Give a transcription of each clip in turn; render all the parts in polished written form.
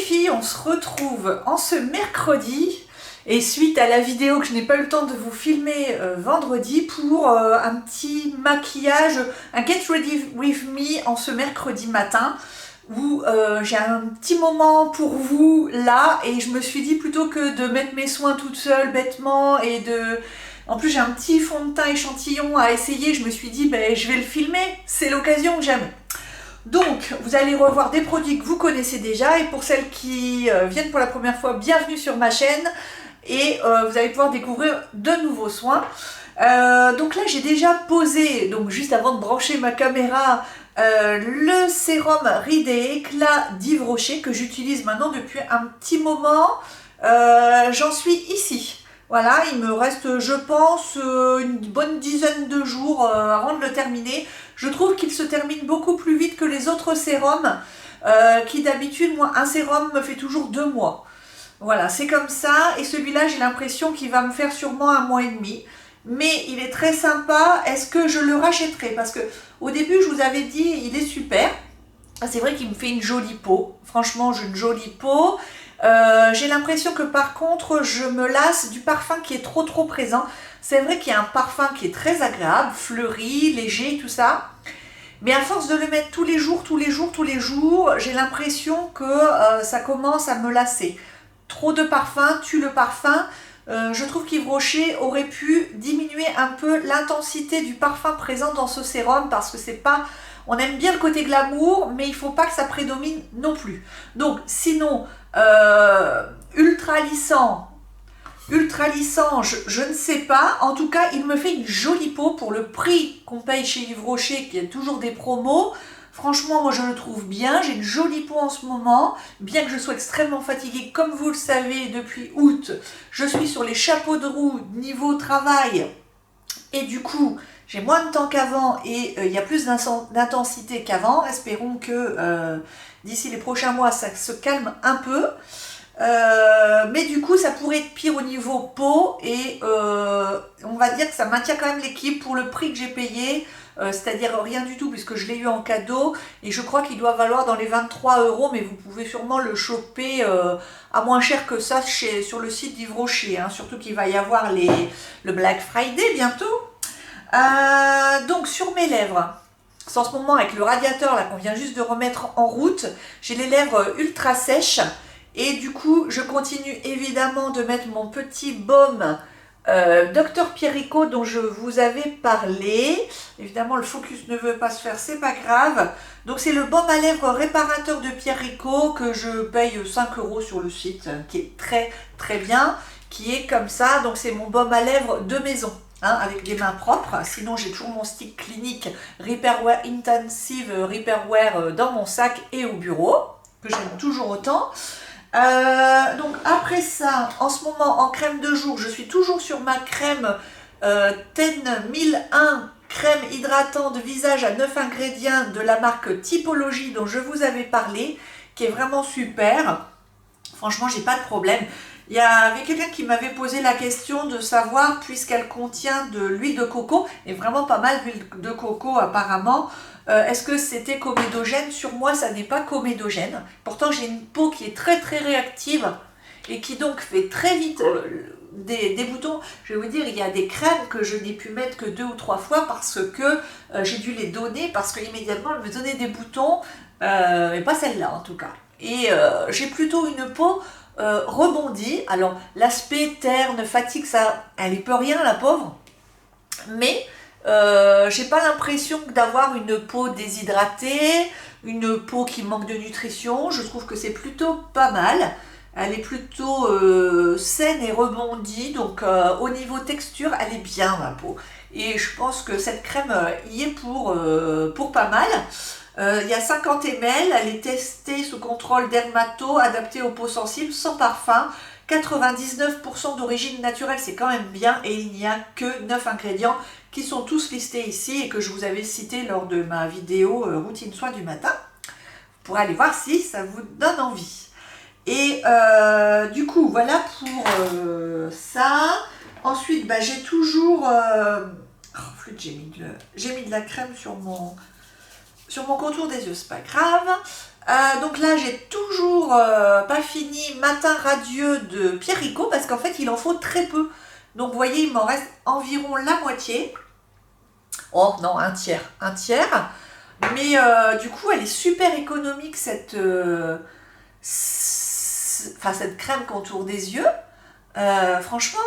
filles, on se retrouve en ce mercredi et suite à la vidéo que je n'ai pas eu le temps de vous filmer vendredi pour un petit maquillage, un Get Ready With Me en ce mercredi matin où j'ai un petit moment pour vous là et je me suis dit plutôt que de mettre mes soins toute seule bêtement et de... En plus j'ai un petit fond de teint échantillon à essayer, je me suis dit ben, je vais le filmer, c'est l'occasion que j'aime. Donc, vous allez revoir des produits que vous connaissez déjà et pour celles qui viennent pour la première fois, bienvenue sur ma chaîne et vous allez pouvoir découvrir de nouveaux soins. Donc là, j'ai déjà posé, donc juste avant de brancher ma caméra, le sérum Rides et Éclat d'Yves Rocher que j'utilise maintenant depuis un petit moment. J'en suis ici. Voilà, il me reste, je pense, une bonne dizaine de jours avant de le terminer. Je trouve qu'il se termine beaucoup plus vite que les autres sérums, qui d'habitude, moi, un sérum me fait toujours 2 mois. Voilà, c'est comme ça. Et celui-là, j'ai l'impression qu'il va me faire sûrement 1 mois et demi. Mais il est très sympa. Est-ce que je le rachèterai? Parce que au début, je vous avais dit, il est super. C'est vrai qu'il me fait une jolie peau. Franchement, j'ai une jolie peau. J'ai l'impression que par contre je me lasse du parfum qui est trop présent. C'est vrai qu'il y a un parfum qui est très agréable, fleuri, léger, tout ça. Mais à force de le mettre tous les jours, j'ai l'impression que ça commence à me lasser. Trop de parfum tue le parfum. Je trouve qu'Yves Rocher aurait pu diminuer un peu l'intensité du parfum présent dans ce sérum parce que c'est pas... On aime bien le côté glamour, mais il ne faut pas que ça prédomine non plus. Donc, sinon, ultra lissant, je ne sais pas. En tout cas, il me fait une jolie peau pour le prix qu'on paye chez Yves Rocher, qui a toujours des promos. Franchement, moi, je le trouve bien. J'ai une jolie peau en ce moment, bien que je sois extrêmement fatiguée. Comme vous le savez, depuis août, je suis sur les chapeaux de roue niveau travail. Et du coup... j'ai moins de temps qu'avant et il y a plus d'intensité qu'avant. Espérons que d'ici les prochains mois, ça se calme un peu. Mais du coup, ça pourrait être pire au niveau peau. Et on va dire que ça maintient quand même l'équilibre pour le prix que j'ai payé. C'est-à-dire rien du tout puisque je l'ai eu en cadeau. Et je crois qu'il doit valoir dans les 23 €. Mais vous pouvez sûrement le choper à moins cher que ça sur le site d'Yves Rocher. Hein. Surtout qu'il va y avoir le Black Friday bientôt. Donc sur mes lèvres, en ce moment avec le radiateur là qu'on vient juste de remettre en route, j'ai les lèvres ultra sèches et du coup je continue évidemment de mettre mon petit baume Dr Pierrico dont je vous avais parlé. Évidemment le focus ne veut pas se faire, c'est pas grave. Donc c'est le baume à lèvres réparateur de Pierrico que je paye 5 € sur le site, qui est très bien, qui est comme ça. Donc c'est mon baume à lèvres de maison. Hein, avec des mains propres, sinon j'ai toujours mon stick clinique Repairwear Intensive Repairwear dans mon sac et au bureau, que j'aime toujours autant. Donc après ça, en ce moment en crème de jour, je suis toujours sur ma crème Ten 1001 crème hydratante de visage à 9 ingrédients de la marque Typologie dont je vous avais parlé, qui est vraiment super. Franchement, j'ai pas de problème. Il y avait quelqu'un qui m'avait posé la question de savoir, puisqu'elle contient de l'huile de coco, et vraiment pas mal d'huile de coco apparemment, est-ce que c'était comédogène? Sur moi, ça n'est pas comédogène. Pourtant, j'ai une peau qui est très réactive et qui donc fait très vite des boutons. Je vais vous dire, il y a des crèmes que je n'ai pu mettre que 2 ou 3 fois parce que j'ai dû les donner, parce qu'immédiatement, elle me donnait des boutons, et pas celle-là en tout cas. Et j'ai plutôt une peau... rebondit. Alors l'aspect terne, fatigue, ça, elle y peut rien la pauvre, mais j'ai pas l'impression d'avoir une peau déshydratée, une peau qui manque de nutrition. Je trouve que c'est plutôt pas mal. Elle est plutôt saine et rebondie, donc au niveau texture, elle est bien ma peau. Et je pense que cette crème y est pour pas mal. Il y a 50 ml, elle est testée sous contrôle dermato, adaptée aux peaux sensibles, sans parfum, 99% d'origine naturelle, c'est quand même bien, et il n'y a que 9 ingrédients qui sont tous listés ici et que je vous avais cités lors de ma vidéo routine soin du matin. Vous pourrez aller voir si ça vous donne envie. Et du coup, voilà pour ça. Ensuite, bah, j'ai toujours... flûte, j'ai mis de la crème sur mon contour des yeux, c'est pas grave. Donc là, j'ai toujours pas fini Matin radieux de Pierre Rico parce qu'en fait, il en faut très peu. Donc, vous voyez, il m'en reste environ la moitié. Oh non, un tiers. Un tiers. Mais du coup, elle est super économique, cette crème contour des yeux. Franchement,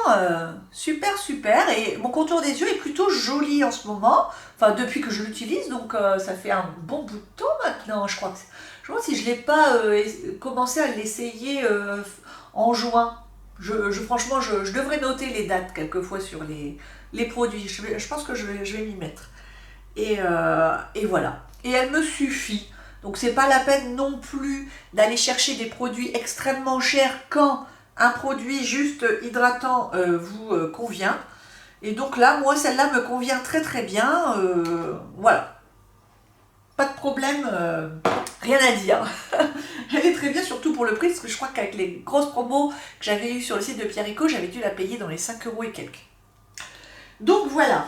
super, super. Et mon contour des yeux est plutôt joli en ce moment. Enfin, depuis que je l'utilise, donc ça fait un bon bout de temps maintenant. Je crois que si je ne l'ai pas commencé à l'essayer en juin. Franchement, je devrais noter les dates quelquefois sur les produits. Je pense que je vais m'y mettre. Et voilà. Et elle me suffit. Donc c'est pas la peine non plus d'aller chercher des produits extrêmement chers quand un produit juste hydratant vous convient. Et donc là, moi, celle-là me convient très très bien. Voilà. Pas de problème, rien à dire. Elle est très bien, surtout pour le prix, parce que je crois qu'avec les grosses promos que j'avais eues sur le site de Pierre Rico, j'avais dû la payer dans les 5 € et quelques. Donc voilà.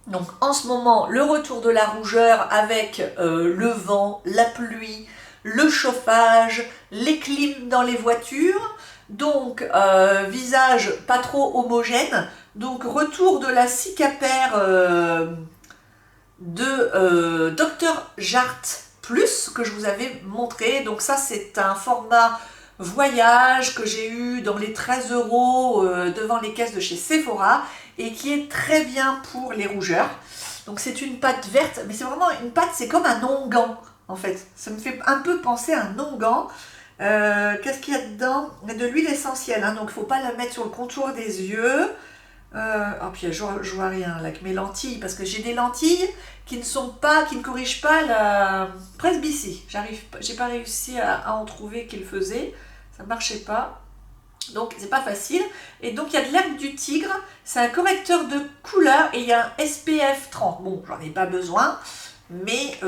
Donc en ce moment, le retour de la rougeur avec le vent, la pluie, le chauffage, les clims dans les voitures. Donc visage pas trop homogène. Donc retour de la Cicapair de Dr Jart Plus que je vous avais montré. Donc ça, c'est un format voyage que j'ai eu dans les 13 € devant les caisses de chez Sephora et qui est très bien pour les rougeurs. Donc c'est une pâte verte, mais c'est vraiment une pâte, c'est comme un onguent en fait. Ça me fait un peu penser à un onguent. Qu'est-ce qu'il y a dedans? Il y a de l'huile essentielle, hein, donc il ne faut pas la mettre sur le contour des yeux. Oh, puis je vois rien là, avec mes lentilles, parce que j'ai des lentilles qui ne corrigent pas la presbytie. J'ai pas réussi à en trouver qui le faisait, ça marchait pas. Donc c'est pas facile. Et donc il y a de l'herbe du tigre, c'est un correcteur de couleur et il y a un SPF 30. Bon, j'en ai pas besoin, mais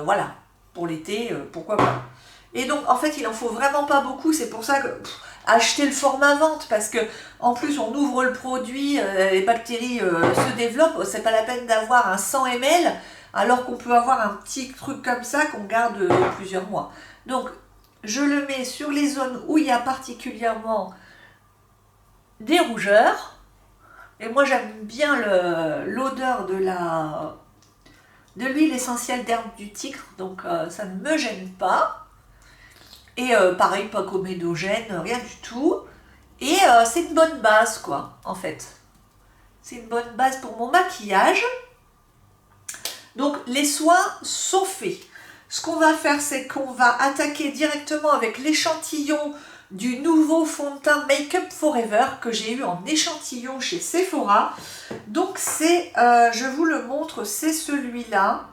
voilà, pour l'été, pourquoi pas. Et donc en fait il en faut vraiment pas beaucoup, c'est pour ça que acheter le format vente, parce que en plus on ouvre le produit, les bactéries se développent, c'est pas la peine d'avoir un 100 ml alors qu'on peut avoir un petit truc comme ça qu'on garde plusieurs mois. Donc je le mets sur les zones où il y a particulièrement des rougeurs, et moi j'aime bien l'odeur de l'huile essentielle d'herbe du tigre, donc ça ne me gêne pas. Et pareil, pas comédogène, rien du tout. Et c'est une bonne base, quoi, en fait. C'est une bonne base pour mon maquillage. Donc, les soins sont faits. Ce qu'on va faire, c'est qu'on va attaquer directement avec l'échantillon du nouveau fond de teint Make Up Forever que j'ai eu en échantillon chez Sephora. Donc, je vous le montre, c'est celui-là.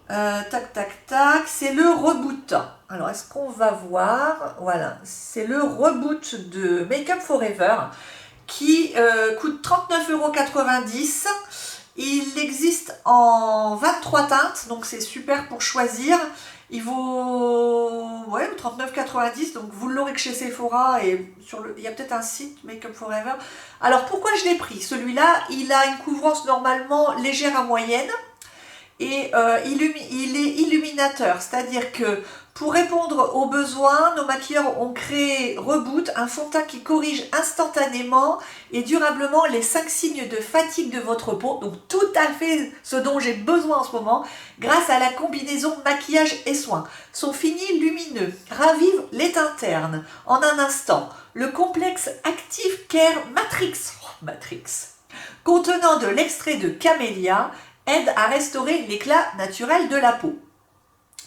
Tac, tac, tac, c'est le reboot. Alors, est-ce qu'on va voir? Voilà, c'est le reboot de Make Up Forever qui coûte 39,90 €. Il existe en 23 teintes, donc c'est super pour choisir. Il vaut 39,90 €, donc vous l'aurez que chez Sephora et il y a peut-être un site Make Up Forever. Alors, pourquoi je l'ai pris? Celui-là, il a une couvrance normalement légère à moyenne. Et il est illuminateur, c'est-à-dire que pour répondre aux besoins, nos maquilleurs ont créé Reboot, un fond de teint qui corrige instantanément et durablement les 5 signes de fatigue de votre peau, donc tout à fait ce dont j'ai besoin en ce moment, grâce à la combinaison maquillage et soins. Son fini lumineux ravive les teintes ternes en un instant. Le complexe Active Care Matrix, contenant de l'extrait de camélia, aide à restaurer l'éclat naturel de la peau.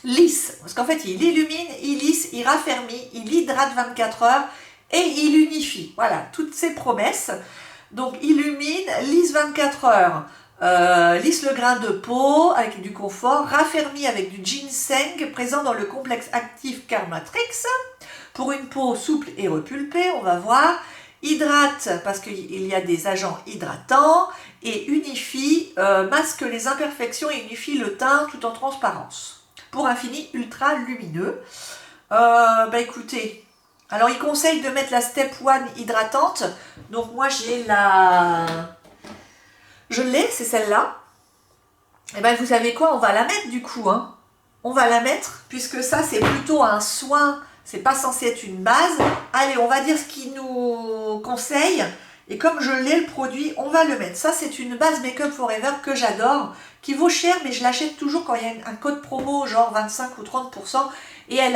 Lisse, parce qu'en fait il illumine, il lisse, il raffermit, il hydrate 24 heures et il unifie. Voilà, toutes ces promesses. Donc illumine, lisse 24 heures, lisse le grain de peau avec du confort, raffermit avec du ginseng présent dans le complexe Active Care Matrix pour une peau souple et repulpée, on va voir. Hydrate parce qu'il y a des agents hydratants et unifie, masque les imperfections et unifie le teint tout en transparence pour un fini ultra lumineux. Écoutez, alors il conseille de mettre la Step 1 hydratante, donc moi j'ai je l'ai, c'est celle-là. Et vous savez quoi, on va la mettre du coup, hein. on va la mettre, puisque ça c'est plutôt un soin, c'est pas censé être une base. Allez, on va dire ce qu'il nous conseille, et comme je l'ai le produit, on va le mettre. Ça c'est une base Make Up Forever que j'adore, qui vaut cher, mais je l'achète toujours quand il y a un code promo, genre 25 ou 30%, et elle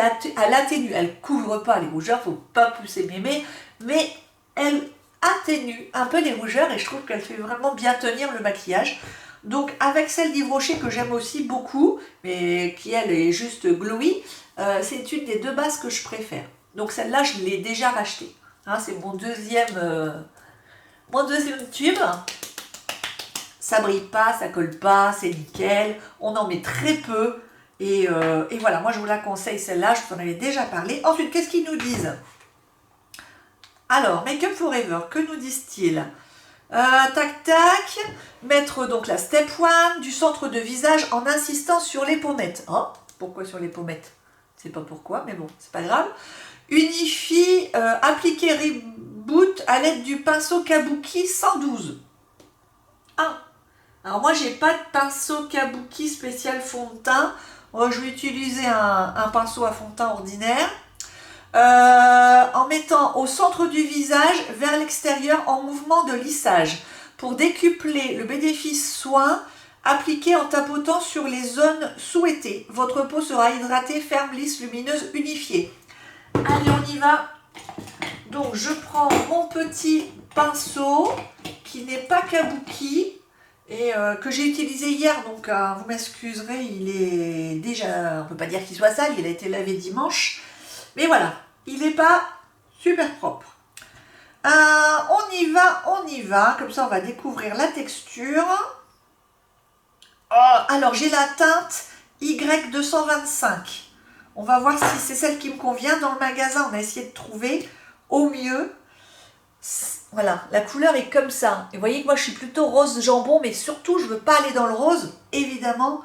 atténue, elle couvre pas les rougeurs, faut pas pousser mémé, mais elle atténue un peu les rougeurs, et je trouve qu'elle fait vraiment bien tenir le maquillage. Donc avec celle d'Yves Rocher que j'aime aussi beaucoup, mais qui elle est juste glowy, c'est une des deux bases que je préfère. Donc celle-là je l'ai déjà rachetée. Hein, c'est mon deuxième tube. Ça brille pas, ça colle pas, c'est nickel. On en met très peu. Et voilà, moi je vous la conseille celle-là, je vous en avais déjà parlé. Ensuite, qu'est-ce qu'ils nous disent? Alors, Make Up Forever, que nous disent-ils? Tac tac, mettre donc la step 1 du centre de visage en insistant sur les pommettes. Oh, pourquoi sur les pommettes? Je sais pas pourquoi, mais bon, c'est pas grave. Unifie, appliquer Reboot à l'aide du pinceau Kabuki 112. Ah, alors moi j'ai pas de pinceau Kabuki spécial fond de teint. Je vais utiliser un pinceau à fond de teint ordinaire. En mettant au centre du visage vers l'extérieur en mouvement de lissage. Pour décupler le bénéfice soin, appliquez en tapotant sur les zones souhaitées. Votre peau sera hydratée, ferme, lisse, lumineuse, unifiée. Allez, on y va. Donc je prends mon petit pinceau qui n'est pas Kabuki et que j'ai utilisé hier, donc vous m'excuserez, il est déjà, on ne peut pas dire qu'il soit sale, il a été lavé dimanche. Mais voilà, il n'est pas super propre. On y va. Comme ça, on va découvrir la texture. Alors, j'ai la teinte Y225. On va voir si c'est celle qui me convient. Dans le magasin, on a essayé de trouver au mieux. Voilà, la couleur est comme ça. Et vous voyez que moi, je suis plutôt rose jambon, mais surtout, je ne veux pas aller dans le rose, évidemment,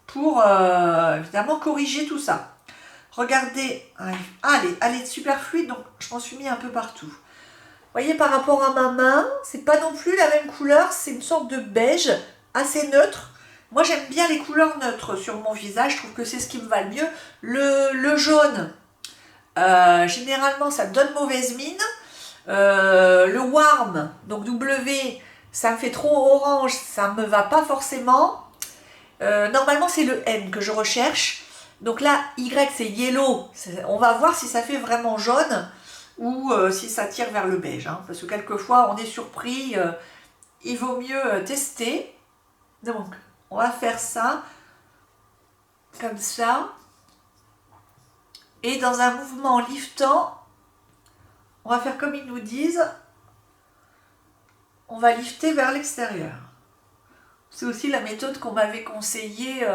pour évidemment corriger tout ça. Regardez, elle est super fluide, donc je m'en suis mis un peu partout. Vous voyez, par rapport à ma main, c'est pas non plus la même couleur, c'est une sorte de beige assez neutre. Moi, j'aime bien les couleurs neutres sur mon visage, je trouve que c'est ce qui me va le mieux. Le jaune, généralement, ça me donne mauvaise mine. Le warm, donc W, ça me fait trop orange, ça me va pas forcément. Normalement, c'est le N que je recherche. Donc là, Y c'est yellow, on va voir si ça fait vraiment jaune ou si ça tire vers le beige. Hein, parce que quelquefois on est surpris, il vaut mieux tester. Donc on va faire ça, comme ça. Et dans un mouvement liftant, on va faire comme ils nous disent, on va lifter vers l'extérieur. C'est aussi la méthode qu'on m'avait conseillée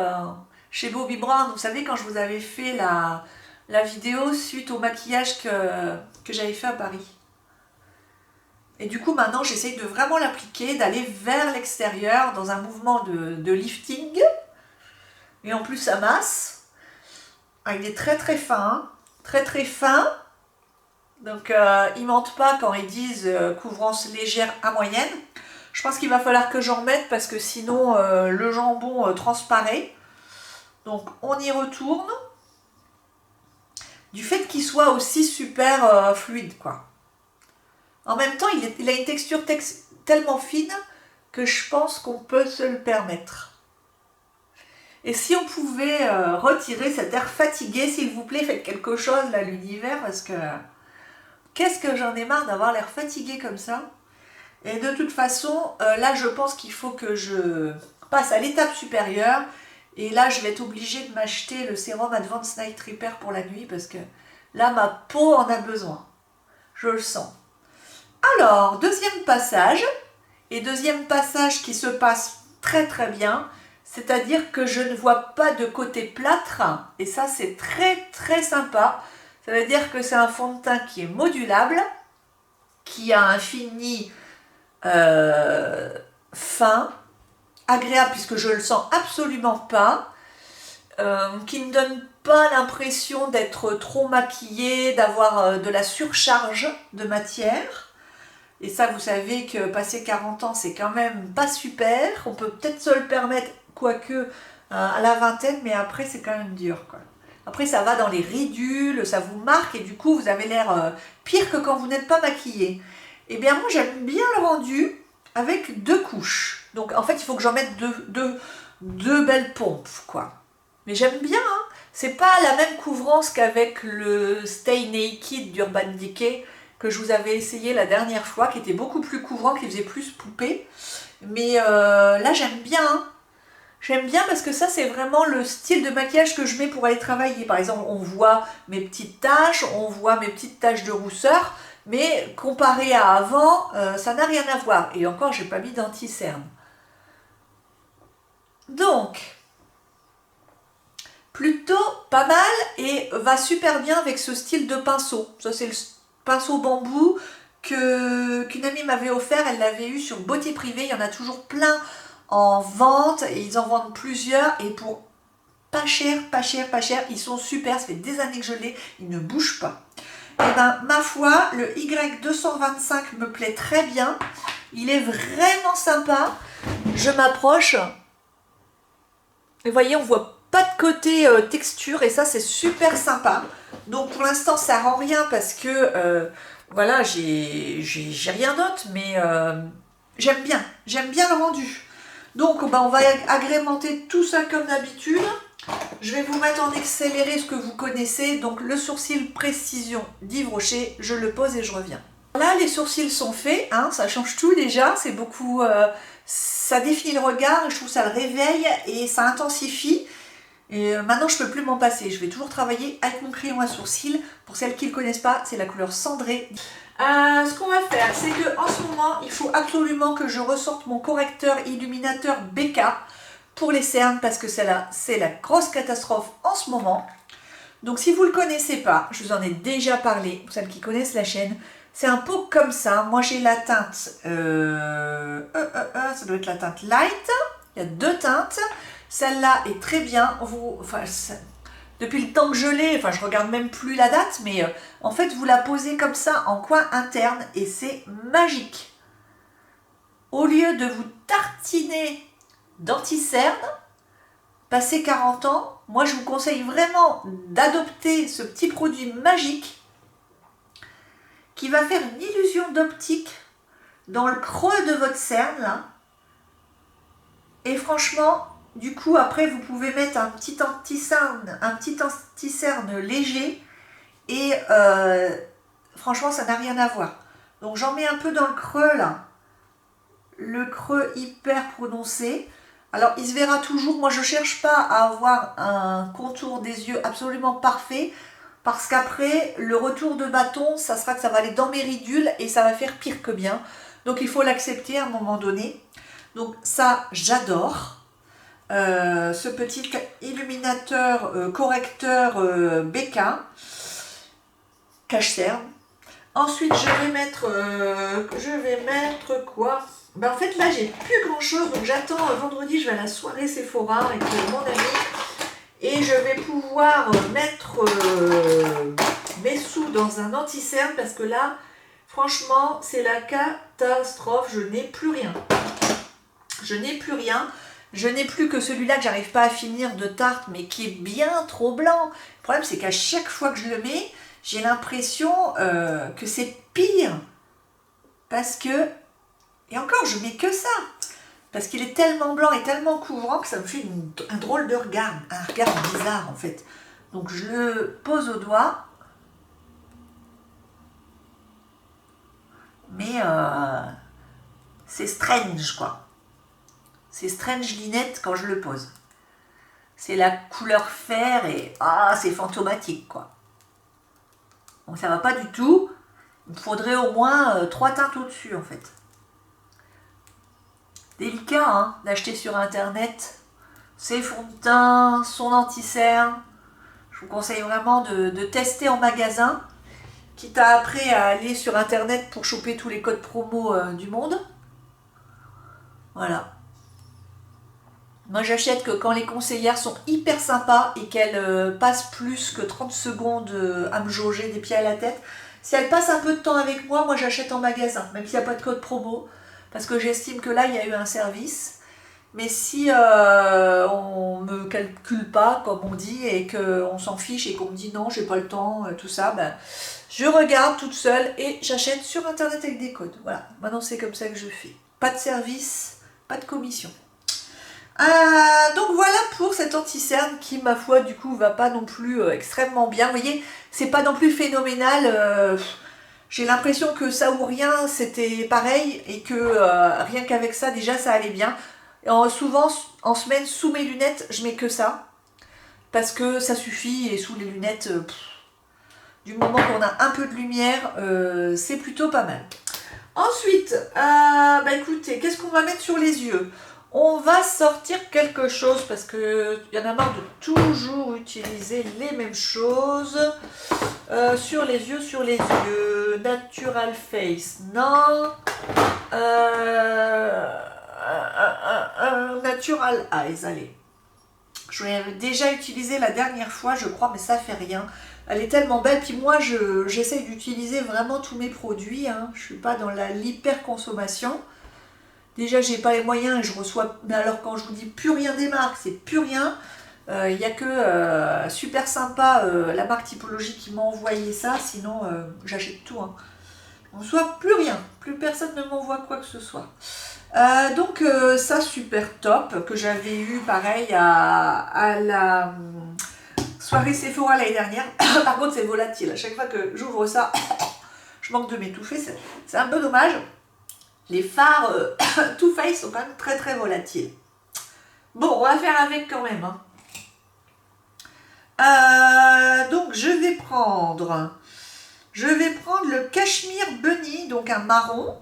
chez Bobbi Brown. Vous savez, quand je vous avais fait la vidéo suite au maquillage que j'avais fait à Paris. Et du coup, maintenant, j'essaye de vraiment l'appliquer, d'aller vers l'extérieur dans un mouvement de lifting. Et en plus, ça masse. Il est très très fin. Très très fin. Donc, ils mentent pas quand ils disent couvrance légère à moyenne. Je pense qu'il va falloir que j'en mette parce que sinon, le jambon transparaît. Donc on y retourne, du fait qu'il soit aussi super fluide, quoi. En même temps, il a une texture tellement fine que je pense qu'on peut se le permettre. Et si on pouvait retirer cet air fatigué, s'il vous plaît, faites quelque chose là, l'univers, parce que qu'est-ce que j'en ai marre d'avoir l'air fatigué comme ça. Et de toute façon, là je pense qu'il faut que je passe à l'étape supérieure. Et là, je vais être obligée de m'acheter le sérum Advanced Night Repair pour la nuit parce que là, ma peau en a besoin. Je le sens. Alors, deuxième passage. Et deuxième passage qui se passe très très bien. C'est-à-dire que je ne vois pas de côté plâtre. Et ça, c'est très très sympa. Ça veut dire que c'est un fond de teint qui est modulable, qui a un fini fin, agréable puisque je le sens absolument pas, qui ne donne pas l'impression d'être trop maquillée, d'avoir de la surcharge de matière. Et ça, vous savez que passer 40 ans, c'est quand même pas super. On peut peut-être se le permettre, quoique à la vingtaine, mais après c'est quand même dur, quoi. Après ça va dans les ridules, ça vous marque et du coup vous avez l'air pire que quand vous n'êtes pas maquillé. Et bien moi j'aime bien le rendu avec 2 couches. Donc en fait il faut que j'en mette deux belles pompes, quoi. Mais j'aime bien, hein. C'est pas la même couvrance qu'avec le Stay Naked d'Urban Decay que je vous avais essayé la dernière fois, qui était beaucoup plus couvrant, qui faisait plus poupée. Mais là j'aime bien, hein. J'aime bien parce que ça c'est vraiment le style de maquillage que je mets pour aller travailler. Par exemple on voit mes petites taches, on voit mes petites taches de rousseur, mais comparé à avant, ça n'a rien à voir. Et encore j'ai pas mis d'anti-cerne. Donc, plutôt pas mal et va super bien avec ce style de pinceau. Ça c'est le pinceau bambou qu'une amie m'avait offert, elle l'avait eu sur Beauté Privée, il y en a toujours plein en vente et ils en vendent plusieurs et pour pas cher, pas cher, pas cher, ils sont super, ça fait des années que je l'ai, ils ne bougent pas. Et ben ma foi, le Y225 me plaît très bien, il est vraiment sympa, je m'approche et vous voyez on voit pas de côté texture et ça c'est super sympa. Donc pour l'instant ça rend rien parce que voilà j'ai rien d'autre mais j'aime bien le rendu. Donc bah, on va agrémenter tout ça comme d'habitude. Je vais vous mettre en accéléré ce que vous connaissez. Donc le sourcil précision d'Yves Rocher, je le pose et je reviens. Là les sourcils sont faits, hein, ça change tout déjà, c'est beaucoup, ça définit le regard, je trouve ça le réveille et ça intensifie. Et maintenant je peux plus m'en passer, je vais toujours travailler avec mon crayon à sourcils. Pour celles qui ne le connaissent pas, c'est la couleur cendrée. Ce qu'on va faire, c'est que en ce moment, il faut absolument que je ressorte mon correcteur illuminateur BK pour les cernes parce que c'est la grosse catastrophe en ce moment. Donc si vous ne le connaissez pas, je vous en ai déjà parlé, pour celles qui connaissent la chaîne, c'est un pot comme ça. Moi j'ai la teinte, ça doit être la teinte light, il y a 2 teintes. Celle-là est très bien. Depuis le temps que je l'ai, enfin je regarde même plus la date, mais en fait vous la posez comme ça en coin interne et c'est magique. Au lieu de vous tartiner d'anti-cerne, passé 40 ans, moi je vous conseille vraiment d'adopter ce petit produit magique qui va faire une illusion d'optique dans le creux de votre cerne là. Et franchement, du coup, après, vous pouvez mettre un petit anti-cerne léger et franchement, ça n'a rien à voir. Donc, j'en mets un peu dans le creux, là. Le creux hyper prononcé. Alors, il se verra toujours. Moi, je ne cherche pas à avoir un contour des yeux absolument parfait parce qu'après, le retour de bâton, ça sera que ça va aller dans mes ridules et ça va faire pire que bien. Donc, il faut l'accepter à un moment donné. Donc, ça, j'adore. Ce petit illuminateur correcteur BK cache-cerne. Ensuite je vais mettre quoi? Ben, en fait là j'ai plus grand chose, donc j'attends vendredi, je vais à la soirée Sephora avec mon ami et je vais pouvoir mettre mes sous dans un anti-cerne parce que là franchement c'est la catastrophe, je n'ai plus rien. Je n'ai plus que celui-là que j'arrive pas à finir de tarte, mais qui est bien trop blanc. Le problème, c'est qu'à chaque fois que je le mets, j'ai l'impression que c'est pire. Parce que, et encore, je mets que ça. Parce qu'il est tellement blanc et tellement couvrant que ça me fait un drôle de regard. Un regard bizarre, en fait. Donc, je le pose au doigt. Mais c'est strange, quoi. C'est strange linette quand je le pose. C'est la couleur fer et c'est fantomatique quoi. Donc ça va pas du tout. Il me faudrait au moins 3 teintes au-dessus en fait. Délicat hein, d'acheter sur internet ses fonds de teint, son anti-cerne. Je vous conseille vraiment de tester en magasin. Quitte à après à aller sur internet pour choper tous les codes promo du monde. Voilà. Moi j'achète que quand les conseillères sont hyper sympas et qu'elles passent plus que 30 secondes à me jauger des pieds à la tête. Si elles passent un peu de temps avec moi, moi j'achète en magasin, même s'il n'y a pas de code promo, parce que j'estime que là il y a eu un service. Mais si on me calcule pas, comme on dit, et qu'on s'en fiche et qu'on me dit non, j'ai pas le temps, tout ça, ben, je regarde toute seule et j'achète sur internet avec des codes. Voilà, maintenant c'est comme ça que je fais. Pas de service, pas de commission. Donc voilà pour cet anti-cerne qui, ma foi, du coup, va pas non plus extrêmement bien. Vous voyez, c'est pas non plus phénoménal. J'ai l'impression que ça ou rien, c'était pareil et que rien qu'avec ça, déjà, ça allait bien. Souvent, en semaine, sous mes lunettes, je mets que ça. Parce que ça suffit et sous les lunettes, du moment qu'on a un peu de lumière, c'est plutôt pas mal. Ensuite, bah écoutez, qu'est-ce qu'on va mettre sur les yeux? On va sortir quelque chose parce que y en a marre de toujours utiliser les mêmes choses. Sur les yeux, Natural Face, non. Natural Eyes, allez. Je l'avais déjà utilisé la dernière fois, je crois, mais ça fait rien. Elle est tellement belle. Puis moi, j'essaye d'utiliser vraiment tous mes produits. Hein. Je ne suis pas dans l'hyper-consommation. Déjà, j'ai pas les moyens et je reçois... Mais alors, quand je vous dis plus rien des marques, c'est plus rien. Il n'y a que Super Sympa, la marque Typologie, qui m'a envoyé ça. Sinon, j'achète tout. Hein. On ne reçoit plus rien. Plus personne ne m'envoie quoi que ce soit. Donc, ça, super top. Que j'avais eu, pareil, à la... soirée Sephora l'année dernière. Par contre, c'est volatile. À chaque fois que j'ouvre ça, je manque de m'étouffer. C'est un peu dommage. Les fards Too Faced sont quand même très très volatiles. Bon, on va faire avec quand même. Hein. Donc, je vais prendre le Cashmere Bunny, donc un marron,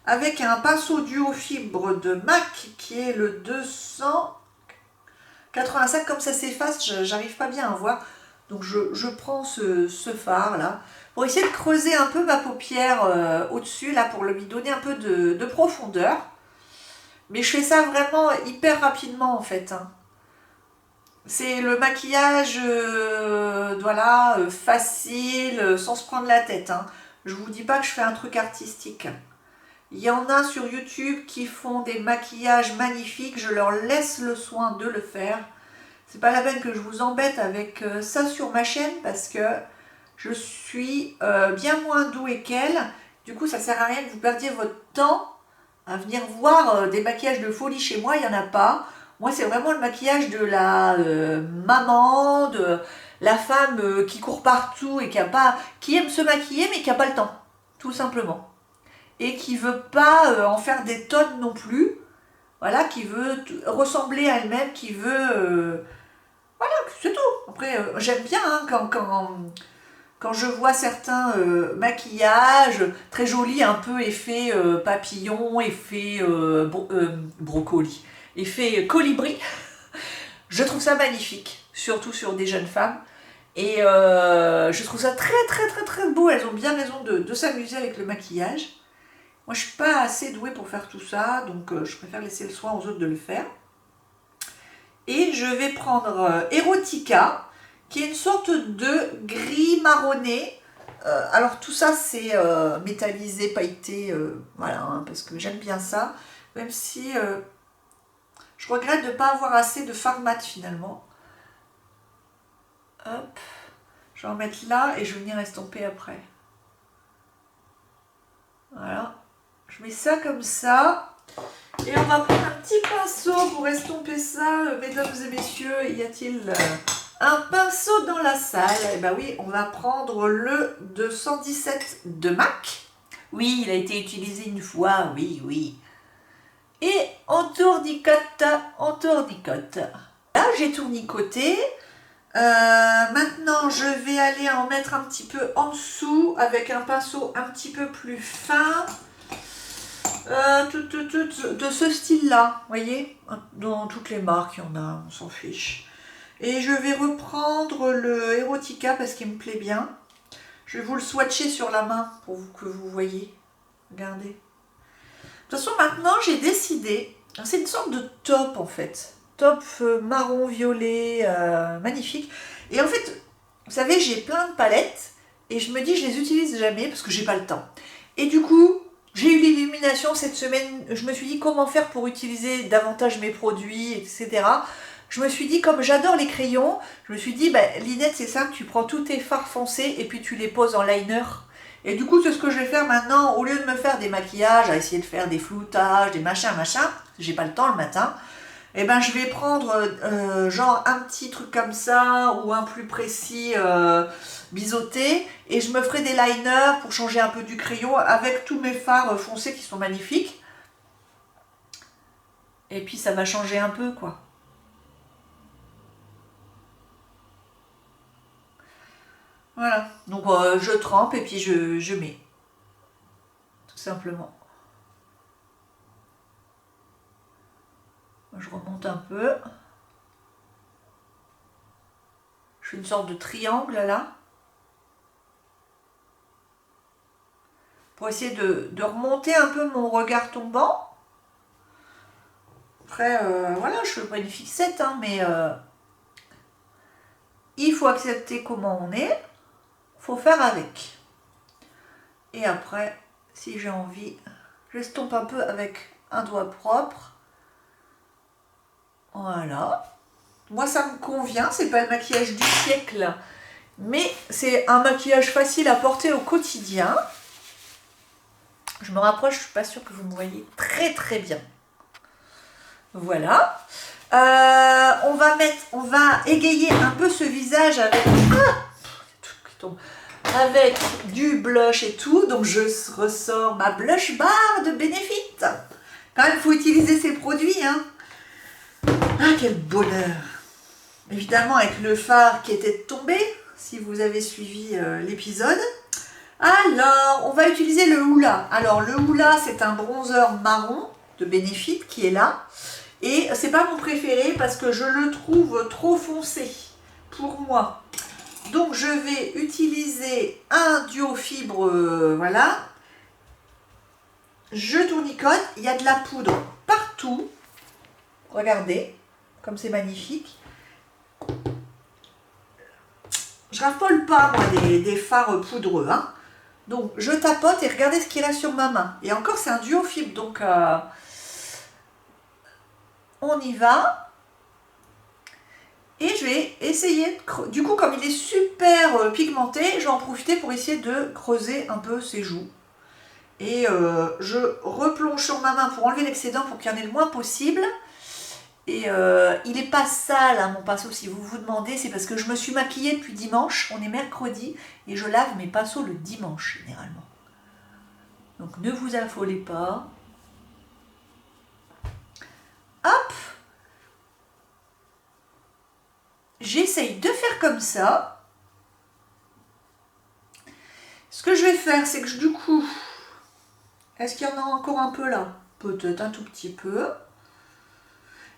avec un pinceau duo fibre de MAC qui est le 285. Comme ça s'efface, j'arrive pas bien à voir. Donc je prends ce fard là pour essayer de creuser un peu ma paupière au-dessus là pour lui donner un peu de profondeur. Mais je fais ça vraiment hyper rapidement en fait. Hein. C'est le maquillage voilà, facile, sans se prendre la tête. Hein. Je vous dis pas que je fais un truc artistique. Il y en a sur YouTube qui font des maquillages magnifiques. Je leur laisse le soin de le faire. C'est pas la peine que je vous embête avec ça sur ma chaîne parce que je suis bien moins douée qu'elle. Du coup, ça sert à rien que vous perdiez votre temps à venir voir des maquillages de folie chez moi. Il n'y en a pas. Moi, c'est vraiment le maquillage de la maman, de la femme qui court partout et qui aime se maquiller mais qui n'a pas le temps, tout simplement. Et qui veut pas en faire des tonnes non plus. Voilà, qui veut ressembler à elle-même, qui veut... voilà, c'est tout. Après, j'aime bien hein, quand je vois certains maquillages très jolis, un peu effet papillon, effet brocoli, effet colibri. Je trouve ça magnifique, surtout sur des jeunes femmes. Et je trouve ça très très très très beau. Elles ont bien raison de s'amuser avec le maquillage. Moi, je ne suis pas assez douée pour faire tout ça, donc je préfère laisser le soin aux autres de le faire. Et je vais prendre Erotica, qui est une sorte de gris marronné. Alors tout ça, c'est métallisé, pailleté, voilà, hein, parce que j'aime bien ça. Même si je regrette de ne pas avoir assez de fard mat finalement. Hop, je vais en mettre là et je vais venir estomper après. Voilà. Je mets ça comme ça. Et on va prendre un petit pinceau pour estomper ça. Mesdames et messieurs, y a-t-il un pinceau dans la salle? Eh bien oui, on va prendre le 217 de MAC. Oui, il a été utilisé une fois, oui, oui. Et on tournicote, on tournicote. Là, j'ai tournicoté. Maintenant, je vais aller en mettre un petit peu en dessous avec un pinceau un petit peu plus fin. De ce style-là, vous voyez, dans toutes les marques, il y en a, on s'en fiche. Et je vais reprendre le Erotica parce qu'il me plaît bien. Je vais vous le swatcher sur la main pour que vous voyez. Regardez. De toute façon, maintenant, j'ai décidé, c'est une sorte de top en fait. Top marron violet, magnifique. Et en fait, vous savez, j'ai plein de palettes et je me dis, je les utilise jamais parce que j'ai pas le temps. Et du coup, J'ai eu l'illumination cette semaine, je me suis dit comment faire pour utiliser davantage mes produits, etc. Je me suis dit, comme j'adore les crayons, je me suis dit, Linette, c'est simple, tu prends tous tes fards foncés et puis tu les poses en liner. Et du coup, c'est ce que je vais faire maintenant, au lieu de me faire des maquillages, à essayer de faire des floutages, des machins, j'ai pas le temps le matin, et ben je vais prendre genre un petit truc comme ça, ou un plus précis biseauté, et je me ferai des liners pour changer un peu du crayon, avec tous mes fards foncés qui sont magnifiques. Et puis ça va changer un peu, quoi. Voilà, donc je trempe et puis je mets, tout simplement. Je remonte un peu. Je fais une sorte de triangle là. Pour essayer de remonter un peu mon regard tombant. Après, voilà, je fais pas une fixette, hein, mais il faut accepter comment on est. Faut faire avec. Et après, si j'ai envie, j'estompe un peu avec un doigt propre. Voilà. Moi, ça me convient. C'est pas le maquillage du siècle, mais c'est un maquillage facile à porter au quotidien. Je me rapproche, je suis pas sûre que vous me voyez très très bien. Voilà. On va égayer un peu ce visage avec, tout qui tombe, avec du blush et tout. Donc je ressors ma blush bar de Benefit. Quand même, il faut utiliser ces produits, hein. Ah, quel bonheur! Évidemment, avec le fard qui était tombé, si vous avez suivi l'épisode. Alors, on va utiliser le Hoola. Alors, le Hoola, c'est un bronzer marron de Benefit qui est là. Et c'est pas mon préféré parce que je le trouve trop foncé pour moi. Donc, je vais utiliser un duo fibre, voilà. Je tournicote. Il y a de la poudre partout. Regardez, comme c'est magnifique. Je raffole pas, moi, des fards poudreux, hein. Donc, je tapote et regardez ce qu'il y a sur ma main. Et encore, c'est un duo fibre, donc on y va. Et je vais essayer, du coup, comme il est super pigmenté, je vais en profiter pour essayer de creuser un peu ses joues. Et je replonge sur ma main pour enlever l'excédent pour qu'il y en ait le moins possible. Et il n'est pas sale, hein, mon pinceau, si vous vous demandez, c'est parce que je me suis maquillée depuis dimanche, on est mercredi, et je lave mes pinceaux le dimanche, généralement. Donc ne vous affolez pas. Hop! J'essaye de faire comme ça. Ce que je vais faire, c'est que du coup, est-ce qu'il y en a encore un peu là? Peut-être un tout petit peu.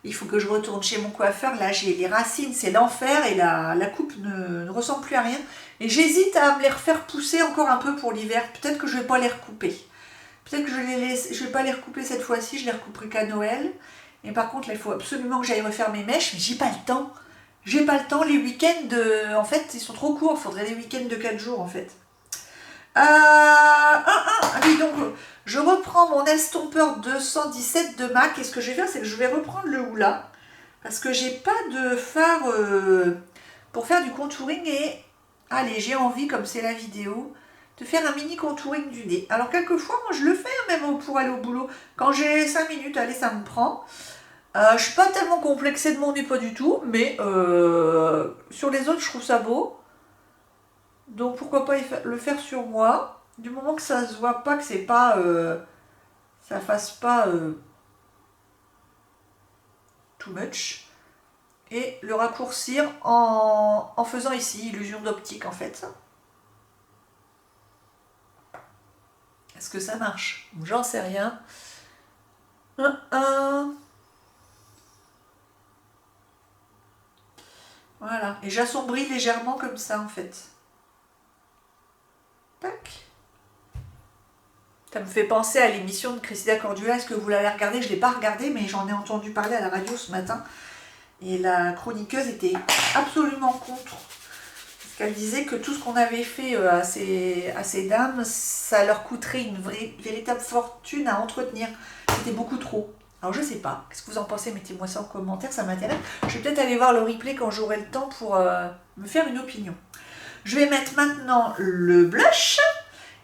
Il faut que je retourne chez mon coiffeur. Là, j'ai les racines, c'est l'enfer et la coupe ne ressemble plus à rien. Et j'hésite à me les refaire pousser encore un peu pour l'hiver. Peut-être que je ne vais pas les recouper. Peut-être que je ne vais pas les recouper cette fois-ci. Je les recouperai qu'à Noël. Et par contre, là, il faut absolument que j'aille refaire mes mèches. Mais j'ai pas le temps. J'ai pas le temps. Les week-ends, en fait, ils sont trop courts. Il faudrait des week-ends de 4 jours, en fait. Oui, donc je reprends mon estompeur 217 de MAC et ce que je vais faire, c'est que je vais reprendre le Hoola parce que j'ai pas de fard pour faire du contouring et allez, j'ai envie, comme c'est la vidéo, de faire un mini contouring du nez. Alors quelquefois, moi je le fais même pour aller au boulot. Quand j'ai 5 minutes, allez, ça me prend. Je suis pas tellement complexée de mon nez, pas du tout, mais sur les autres, je trouve ça beau. Donc pourquoi pas le faire sur moi, du moment que ça se voit pas, que c'est pas, ça fasse pas too much. Et le raccourcir en faisant ici, illusion d'optique en fait. Est-ce que ça marche? J'en sais rien. Voilà, et j'assombris légèrement comme ça en fait. Tac. Ça me fait penser à l'émission de Cressida Cordula. Est-ce que vous l'avez regardée? Je ne l'ai pas regardée, mais j'en ai entendu parler à la radio ce matin. Et la chroniqueuse était absolument contre. qu'elle disait que tout ce qu'on avait fait à ces dames, ça leur coûterait une véritable fortune à entretenir. C'était beaucoup trop. Alors je sais pas, qu'est-ce que vous en pensez? Mettez-moi ça en commentaire, ça m'intéresse. Je vais peut-être aller voir le replay quand j'aurai le temps pour me faire une opinion. Je vais mettre maintenant le blush.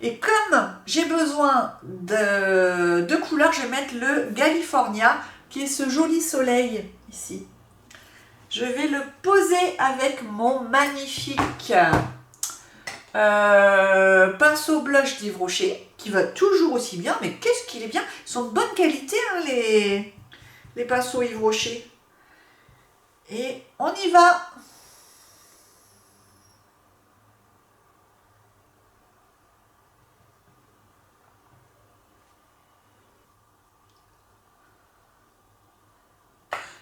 Et comme j'ai besoin de couleurs, je vais mettre le California, qui est ce joli soleil ici. Je vais le poser avec mon magnifique pinceau blush d'Yves Rocher, qui va toujours aussi bien, mais qu'est-ce qu'il est bien. Ils sont de bonne qualité, hein, les pinceaux Yves Rocher. Et on y va.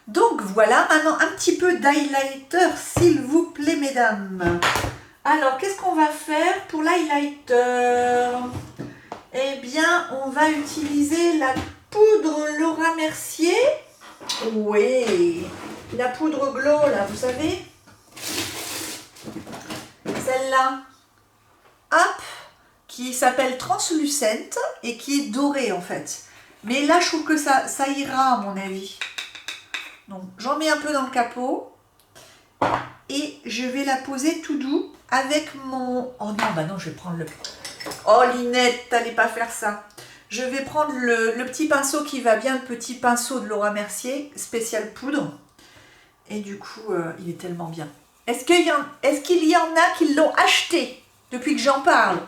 Donc voilà, maintenant un petit peu d'highlighter, s'il vous plaît, mesdames. Alors, qu'est-ce qu'on va faire pour l'highlighter? Eh bien, on va utiliser la poudre Laura Mercier. Oui, la poudre Glow, là, vous savez. Celle-là. Hop, qui s'appelle Translucent et qui est dorée, en fait. Mais là, je trouve que ça ira, à mon avis. Donc, j'en mets un peu dans le capot. Et je vais la poser tout doux avec mon... Oh non, bah non, je vais prendre le... Oh Linette, t'allais pas faire ça. Je vais prendre le petit pinceau qui va bien, le petit pinceau de Laura Mercier, spécial poudre. Et du coup, il est tellement bien. Est-ce qu'il y en a qui l'ont acheté depuis que j'en parle?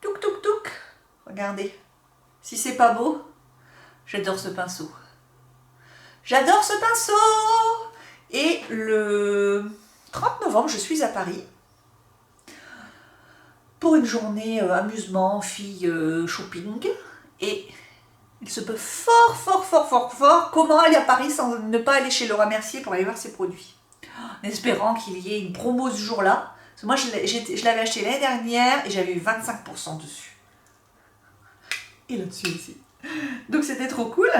Touk touk touk. Regardez. Si c'est pas beau, j'adore ce pinceau. J'adore ce pinceau! Et le 30 novembre, je suis à Paris pour une journée amusement, fille shopping. Et il se peut fort comment aller à Paris sans ne pas aller chez Laura Mercier pour aller voir ses produits. En espérant qu'il y ait une promo ce jour-là. Moi, je l'avais acheté l'année dernière et j'avais eu 25% dessus. Et là-dessus aussi. Donc c'était trop cool.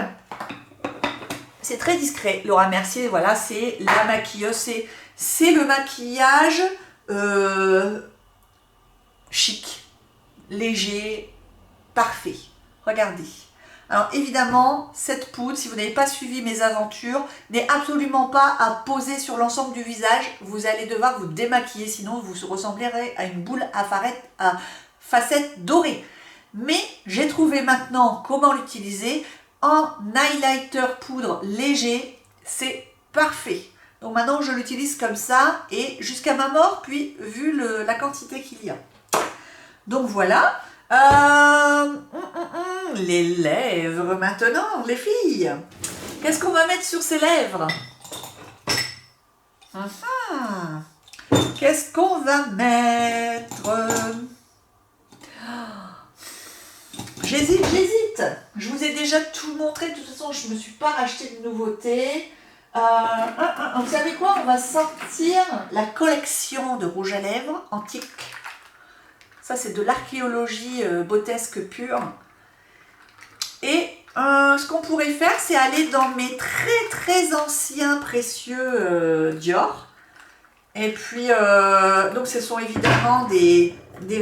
C'est très discret. Laura Mercier, voilà, c'est la maquilleuse, c'est le maquillage chic, léger, parfait. Regardez. Alors évidemment, cette poudre, si vous n'avez pas suivi mes aventures, n'est absolument pas à poser sur l'ensemble du visage. Vous allez devoir vous démaquiller, sinon vous ressemblerez à une boule à facettes dorées. Mais j'ai trouvé maintenant comment l'utiliser. En highlighter poudre léger, c'est parfait. Donc maintenant, je l'utilise comme ça et jusqu'à ma mort, puis vu la quantité qu'il y a. Donc voilà. Les lèvres maintenant, les filles. Qu'est-ce qu'on va mettre sur ces lèvres? Qu'est-ce qu'on va mettre? J'hésite. Je vous ai déjà tout montré. De toute façon, je ne me suis pas racheté de nouveautés. Vous savez quoi? On va sortir la collection de rouge à lèvres antique. Ça, c'est de l'archéologie bottesque pure. Et ce qu'on pourrait faire, c'est aller dans mes très anciens précieux Dior. Et puis, donc ce sont évidemment des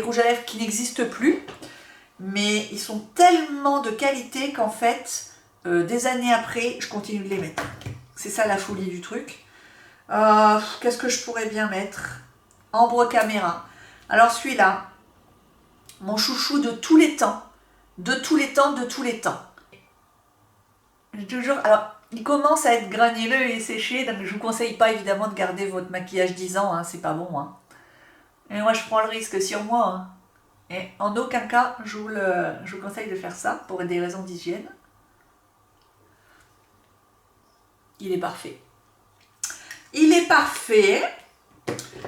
rouges à lèvres qui n'existent plus. Mais ils sont tellement de qualité qu'en fait, des années après, je continue de les mettre. C'est ça la folie du truc. Qu'est-ce que je pourrais bien mettre? Ambre Caméra. Alors celui-là, mon chouchou de tous les temps. De tous les temps. Alors, il commence à être granuleux et séché, donc je ne vous conseille pas évidemment de garder votre maquillage 10 ans, hein, c'est pas bon. Hein. Et moi, je prends le risque sur moi. Hein. Et en aucun cas, je vous conseille de faire ça pour des raisons d'hygiène. Il est parfait. Il est parfait.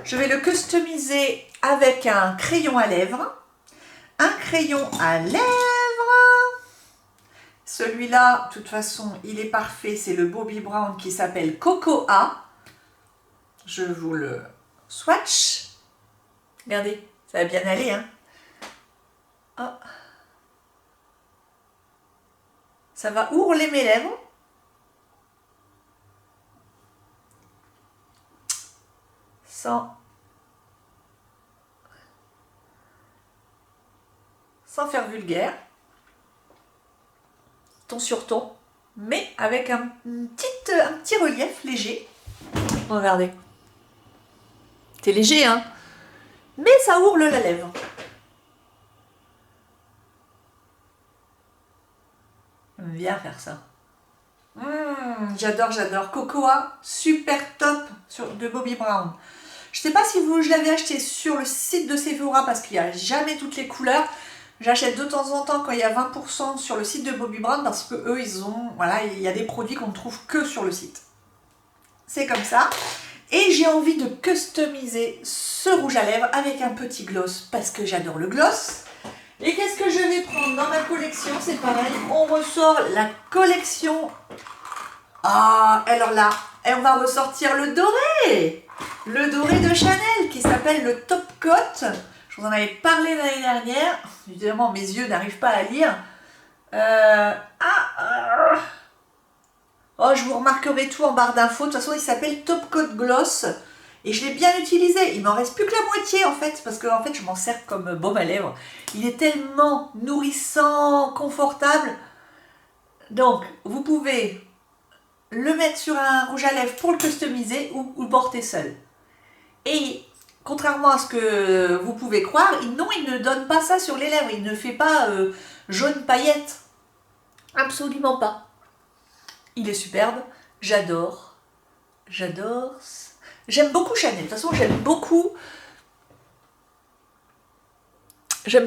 Je vais le customiser avec un crayon à lèvres. Un crayon à lèvres. Celui-là, de toute façon, il est parfait. C'est le Bobbi Brown qui s'appelle Cocoa. Je vous le swatch. Regardez, ça va bien aller, hein. Oh. Ça va ourler mes lèvres. sans faire vulgaire, ton sur ton, mais avec un petit relief léger. Regardez. C'est léger, hein, mais ça ourle la lèvre. J'aime bien faire ça. J'adore. Cocoa, super top de Bobbi Brown. Je sais pas si je l'avais acheté sur le site de Sephora parce qu'il n'y a jamais toutes les couleurs. J'achète de temps en temps quand il y a 20% sur le site de Bobbi Brown parce que eux ils ont, voilà, il y a des produits qu'on ne trouve que sur le site. C'est comme ça. Et j'ai envie de customiser ce rouge à lèvres avec un petit gloss parce que j'adore le gloss. Et qu'est-ce que je vais prendre dans ma collection? C'est pareil, on ressort la collection. Ah, alors là, on va ressortir le doré. Le doré de Chanel qui s'appelle le Top Coat. Je vous en avais parlé l'année dernière. Évidemment, mes yeux n'arrivent pas à lire. Oh, je vous remarquerai tout en barre d'infos. De toute façon, il s'appelle Top Coat Gloss. Et je l'ai bien utilisé. Il m'en reste plus que la moitié en fait. Parce que en fait, je m'en sers comme baume à lèvres. Il est tellement nourrissant, confortable. Donc, vous pouvez le mettre sur un rouge à lèvres pour le customiser ou le porter seul. Et contrairement à ce que vous pouvez croire, non, il ne donne pas ça sur les lèvres. Il ne fait pas jaune paillette. Absolument pas. Il est superbe. J'adore. J'aime beaucoup Chanel. De toute façon, j'aime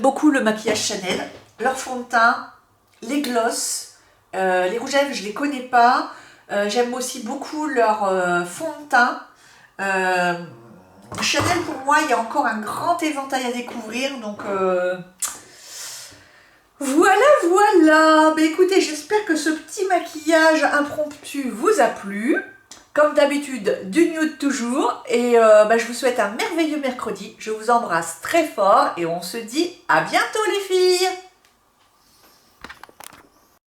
beaucoup le maquillage Chanel. Leur fond de teint, les gloss, les rouges à lèvres, je les connais pas. J'aime aussi beaucoup leur fond de teint. Chanel, pour moi, il y a encore un grand éventail à découvrir. Donc, voilà. Bah, écoutez, j'espère que ce petit maquillage impromptu vous a plu. Comme d'habitude, du nude toujours. Et je vous souhaite un merveilleux mercredi. Je vous embrasse très fort et on se dit à bientôt les filles!